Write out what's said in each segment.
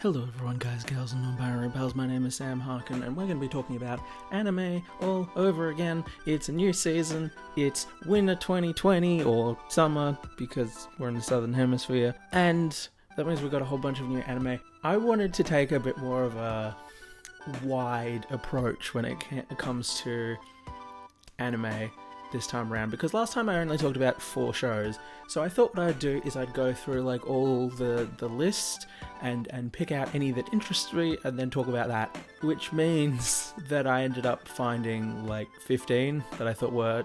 Hello everyone, guys, gals, and non-binary pals. My name is Sam Harkin, and we're going to be talking about anime all over again. It's a new season. It's winter 2020, or summer, because we're in the southern hemisphere. And that means we've got a whole bunch of new anime. I wanted to take a bit more of a wide approach when it comes to anime this time around, because last time I only talked about 4 shows. So I thought what I'd do is I'd go through like all the list and pick out any that interest me and then talk about that, which means that I ended up finding like 15 that I thought were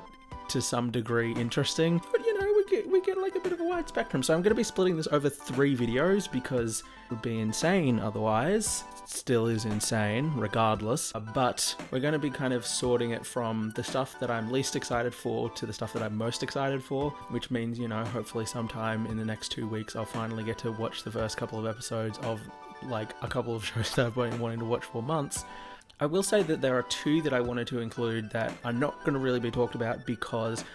to some degree interesting. But you know, we get like a bit of a wide spectrum. So I'm going to be splitting this over 3 videos because it would be insane otherwise. It still is insane regardless. But we're going to be kind of sorting it from the stuff that I'm least excited for to the stuff that I'm most excited for, which means, you know, hopefully sometime in the next 2 weeks I'll finally get to watch the first couple of episodes of like a couple of shows that I've been wanting to watch for months. I will say that there are 2 that I wanted to include that are not going to really be talked about because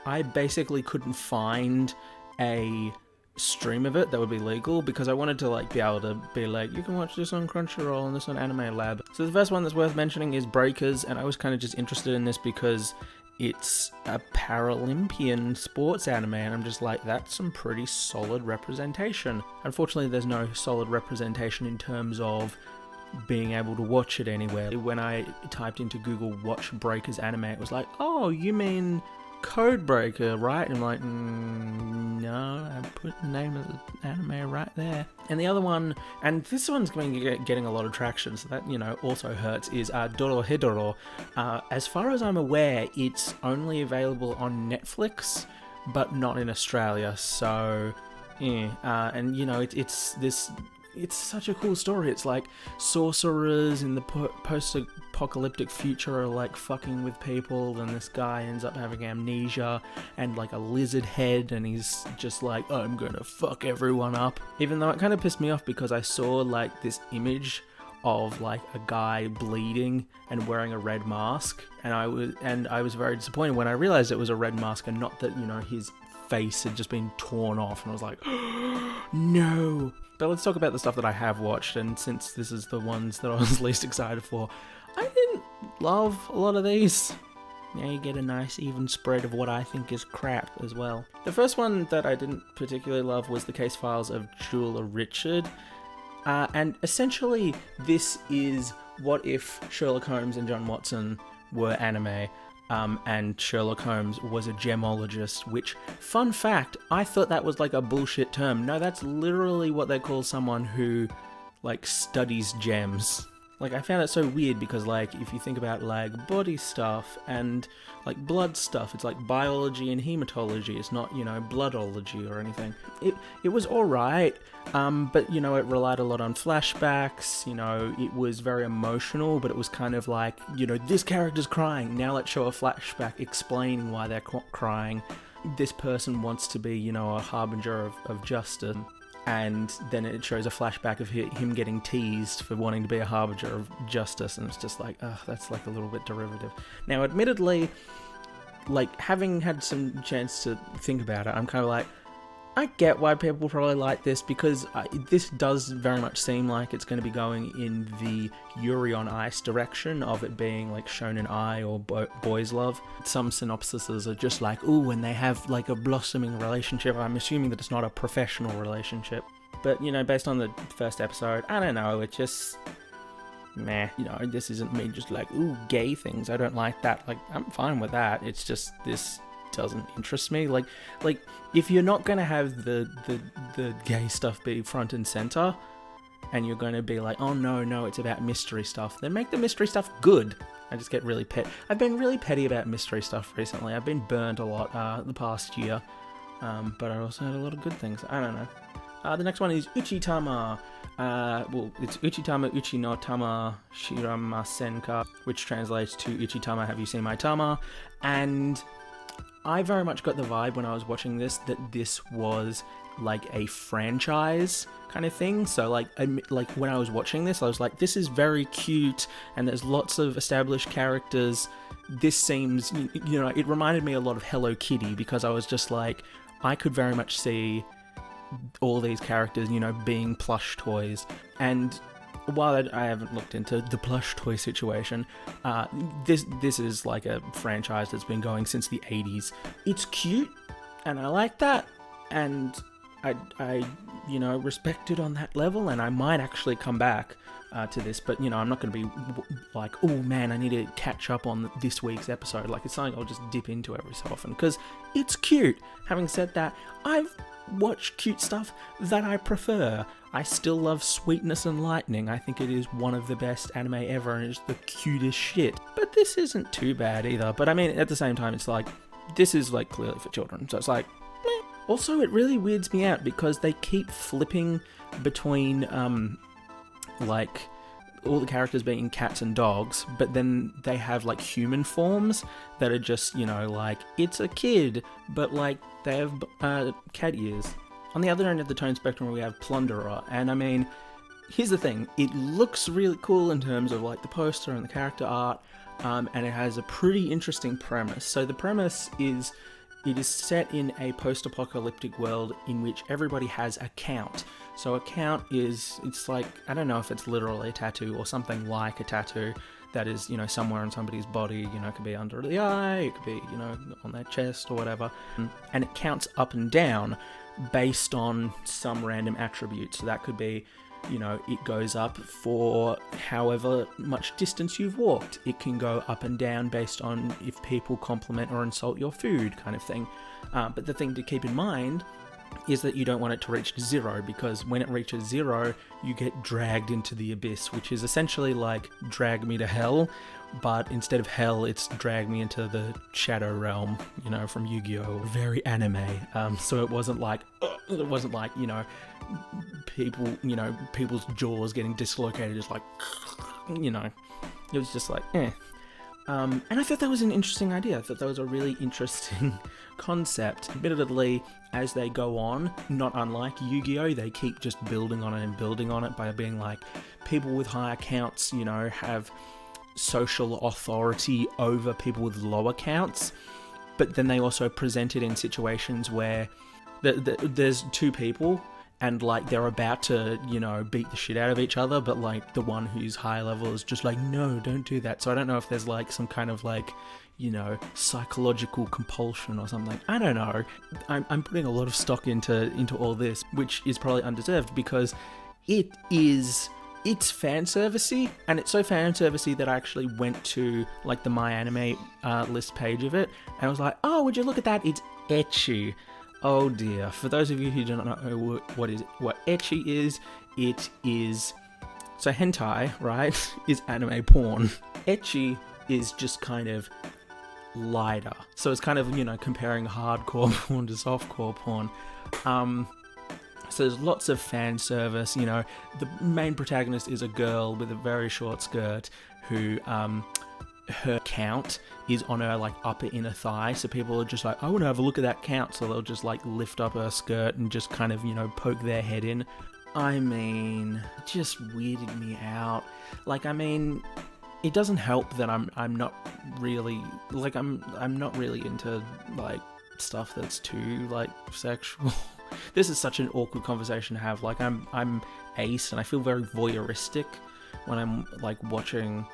I basically couldn't find a stream of it that would be legal, because I wanted to like be able to be like, you can watch this on Crunchyroll and this on Anime Lab. So the first one that's worth mentioning is Breakers, and I was kind of just interested in this because it's a Paralympian sports anime, and I'm just like, that's some pretty solid representation. Unfortunately, there's no solid representation in terms of being able to watch it anywhere. When I typed into Google watch Breakers anime, it was like, oh, you mean Codebreaker, right? And I'm like, no, I put the name of the anime right there. And the other one, and this one's going to getting a lot of traction, so that, you know, also hurts, is Dorohedoro. As far as I'm aware, it's only available on Netflix, but not in Australia, so yeah. And you know, it's such a cool story. It's like sorcerers in the post-apocalyptic future are like fucking with people, and this guy ends up having amnesia and like a lizard head, and he's just like, I'm gonna fuck everyone up. Even though it kind of pissed me off because I saw like this image of like a guy bleeding and wearing a red mask, and I was very disappointed when I realized it was a red mask and not that, you know, his face had just been torn off, and I was like, no. But let's talk about the stuff that I have watched, and since this is the ones that I was least excited for, I didn't love a lot of these. Now you get a nice even spread of what I think is crap as well. The first one that I didn't particularly love was The Case Files of Julia Richard, and essentially this is what if Sherlock Holmes and John Watson were anime, and Sherlock Holmes was a gemologist, which, fun fact, I thought that was like a bullshit term. No, that's literally what they call someone who, like, studies gems. Like, I found it so weird because, like, if you think about, like, body stuff and, like, blood stuff, it's like biology and hematology. It's not, you know, bloodology or anything. It was alright, but, you know, it relied a lot on flashbacks. You know, it was very emotional, but it was kind of like, you know, this character's crying. Now let's show a flashback explaining why they're crying. This person wants to be, you know, a harbinger of justice. And then it shows a flashback of him getting teased for wanting to be a harbinger of justice, and it's just like, that's like a little bit derivative. Now, admittedly, like, having had some chance to think about it, I'm kind of like, I get why people probably like this, because this does very much seem like it's going to be going in the Yuri on Ice direction of it being like Shonen Ai or Boys Love. Some synopsises are just like, ooh, when they have like a blossoming relationship. I'm assuming that it's not a professional relationship. But, you know, based on the first episode, I don't know, it just, meh. You know, this isn't me just like, ooh, gay things, I don't like that. Like, I'm fine with that. It's just, this doesn't interest me. Like if you're not gonna have the gay stuff be front and center, and you're gonna be like, oh no, it's about mystery stuff, then make the mystery stuff good. I just get really I've been really petty about mystery stuff recently. I've been burnt a lot the past year, but I also had a lot of good things. I don't know. The next one is Uchi Tama. Well, it's Uchi Tama, Uchi no Tama Shiramasenka, which translates to Uchi Tama, have you seen my Tama? And I very much got the vibe when I was watching this that this was like a franchise kind of thing. So like when I was watching this, I was like, this is very cute, and there's lots of established characters. This seems, you know, it reminded me a lot of Hello Kitty, because I was just like, I could very much see all these characters, being plush toys. And while I haven't looked into the plush toy situation, this is like a franchise that's been going since the 80s. It's cute, and I like that, and I respect it on that level, and I might actually come back to this, but I'm not going to be like, oh man, I need to catch up on this week's episode. Like, it's something I'll just dip into every so often, because it's cute. Having said that, I've watched cute stuff that I prefer. I still love Sweetness and Lightning. I think it is one of the best anime ever, and it's the cutest shit. But this isn't too bad either. But I mean, at the same time, it's like, this is like clearly for children, so it's like, meh. Also, it really weirds me out because they keep flipping between like all the characters being cats and dogs, but then they have like human forms that are just, like, it's a kid, but like they have cat ears. On the other end of the tone spectrum, we have Plunderer, and I mean, here's the thing, it looks really cool in terms of like the poster and the character art, and it has a pretty interesting premise. So the premise is, it is set in a post-apocalyptic world in which everybody has a count. So a count is, it's like, I don't know if it's literally a tattoo or something like a tattoo that is, somewhere on somebody's body, it could be under the eye, it could be, on their chest or whatever. And it counts up and down based on some random attribute. So that could be, it goes up for however much distance you've walked. It can go up and down based on if people compliment or insult your food, kind of thing. But the thing to keep in mind is that you don't want it to reach 0, because when it reaches 0, you get dragged into the abyss, which is essentially like drag me to hell, but instead of hell, it's drag me into the shadow realm, from Yu-Gi-Oh! Very anime. So it wasn't like, people, people's jaws getting dislocated, just like, it was just like, eh. And I thought that was an interesting idea. I thought that was a really interesting concept. Admittedly, as they go on, not unlike Yu-Gi-Oh!, they keep just building on it and building on it by being like, people with higher counts, have social authority over people with lower counts. But then they also present it in situations where there's two people, and like they're about to, beat the shit out of each other, but like the one who's high level is just like, no, don't do that. So I don't know if there's like some kind of like, psychological compulsion or something. I don't know. I'm putting a lot of stock into all this, which is probably undeserved, because it's fan servicey, and it's so fan servicey that I actually went to like the My Anime list page of it, and I was like, oh, would you look at that? It's ecchi. Oh dear. For those of you who do not know what ecchi is, it is, so hentai, right, is anime porn. Ecchi is just kind of lighter. So it's kind of, comparing hardcore porn to softcore porn. So there's lots of fan service, the main protagonist is a girl with a very short skirt who, her count is on her like upper inner thigh, so people are just like, I want to have a look at that count, so they'll just like lift up her skirt and just kind of poke their head in. I mean, it just weirded me out. Like, I mean, it doesn't help that I'm not really like I'm not really into like stuff that's too like sexual. This is such an awkward conversation to have. Like, I'm ace, and I feel very voyeuristic when I'm like watching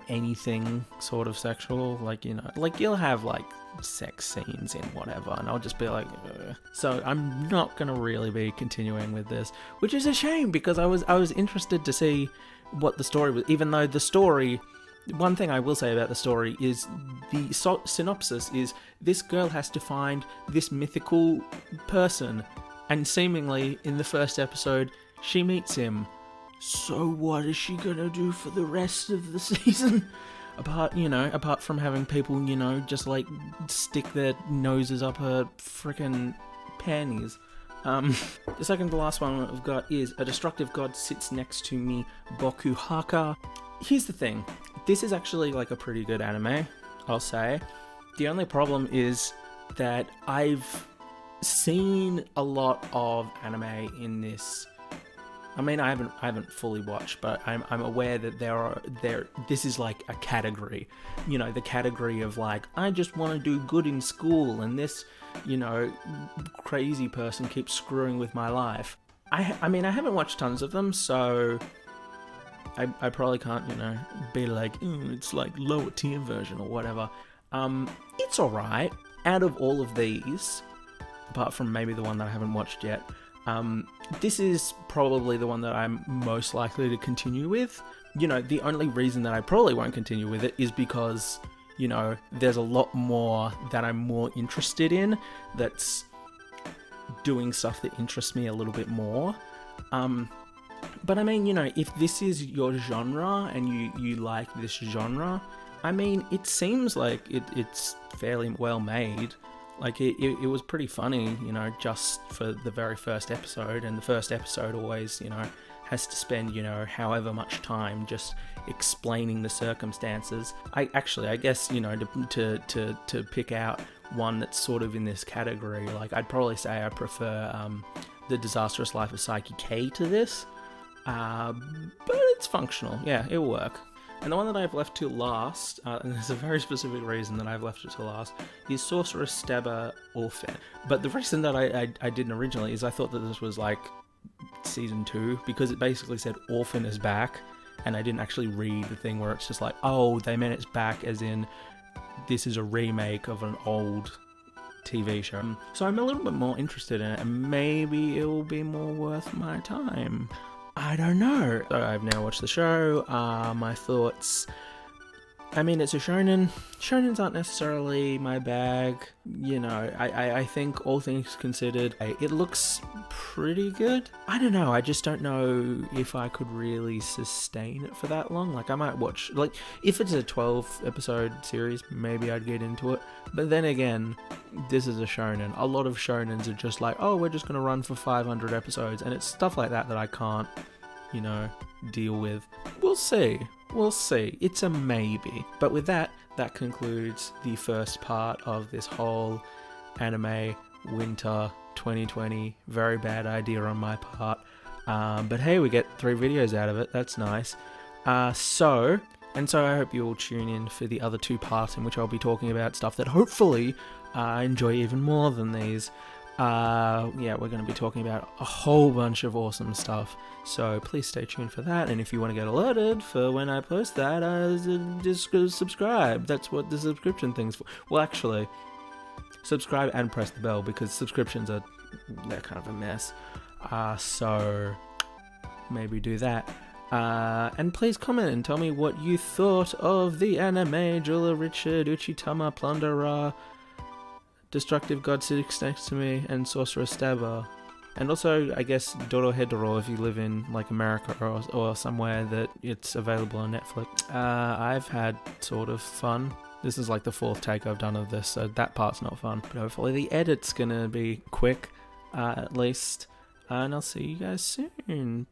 anything sort of sexual, like, like you'll have like sex scenes in whatever, and I'll just be like, ugh. So I'm not gonna really be continuing with this, which is a shame, because I was interested to see what the story was, even though the story, one thing I will say about the story is the synopsis is this girl has to find this mythical person, and seemingly in the first episode she meets him. So what is she gonna do for the rest of the season? Apart from having people, just like stick their noses up her frickin' panties. The second to last one we've got is A Destructive God Sits Next to Me, Bokuhaka. Here's the thing. This is actually like a pretty good anime, I'll say. The only problem is that I've seen a lot of anime in this I mean, I haven't fully watched, but I'm aware that this is like a category, you know, the category of like, I just want to do good in school, and this, you know, crazy person keeps screwing with my life. I mean, I haven't watched tons of them, so I probably can't, you know, be like, it's like lower tier version or whatever. It's alright. Out of all of these, apart from maybe the one that I haven't watched yet, this is probably the one that I'm most likely to continue with. You know, the only reason that I probably won't continue with it is because, you know, there's a lot more that I'm more interested in that's doing stuff that interests me a little bit more. But I mean, you know, if this is your genre and you like this genre, I mean, it seems like it's fairly well made. Like, it was pretty funny, you know, just for the very first episode. And the first episode always, you know, has to spend, you know, however much time just explaining the circumstances. I guess, you know, to pick out one that's sort of in this category, like, I'd probably say I prefer The Disastrous Life of Psyche K to this. But it's functional. Yeah, it'll work. And the one that I've left to last, and there's a very specific reason that I've left it to last, is Sorcerous Stabber Orphen. But the reason that I didn't originally is I thought that this was like season 2, because it basically said Orphen is back, and I didn't actually read the thing where it's just like, oh, they meant it's back as in this is a remake of an old TV show. So I'm a little bit more interested in it, and maybe it will be more worth my time. I don't know. So I've now watched the show. My thoughts. I mean, it's a shonen. Shonens aren't necessarily my bag. You know, I think all things considered, it looks pretty good. I don't know. I just don't know if I could really sustain it for that long. Like, I might watch, like, if it's a 12 episode series, maybe I'd get into it. But then again, this is a shonen. A lot of shonens are just like, oh, we're just going to run for 500 episodes. And it's stuff like that that I can't, you know, deal with. We'll see. We'll see. It's a maybe. But with that concludes the first part of this whole anime winter 2020. Very bad idea on my part. But hey, we get 3 videos out of it. That's nice. So I hope you all tune in for the other 2 parts in which I'll be talking about stuff that hopefully I enjoy even more than these. Yeah, we're going to be talking about a whole bunch of awesome stuff, so please stay tuned for that. And if you want to get alerted for when I post that, just subscribe. That's what the subscription thing's for. Well, actually, subscribe and press the bell, because subscriptions they're kind of a mess. So maybe do that. And please comment and tell me what you thought of the anime. Jula Richard, Uchi, Tama, Plunderer, Destructive God Sits Next to Me, and Sorcerous Stabber. And also, I guess, Dorohedoro if you live in, like, America or somewhere that it's available on Netflix. I've had sort of fun. This is like the 4th take I've done of this, so that part's not fun. But hopefully the edit's gonna be quick, at least. And I'll see you guys soon.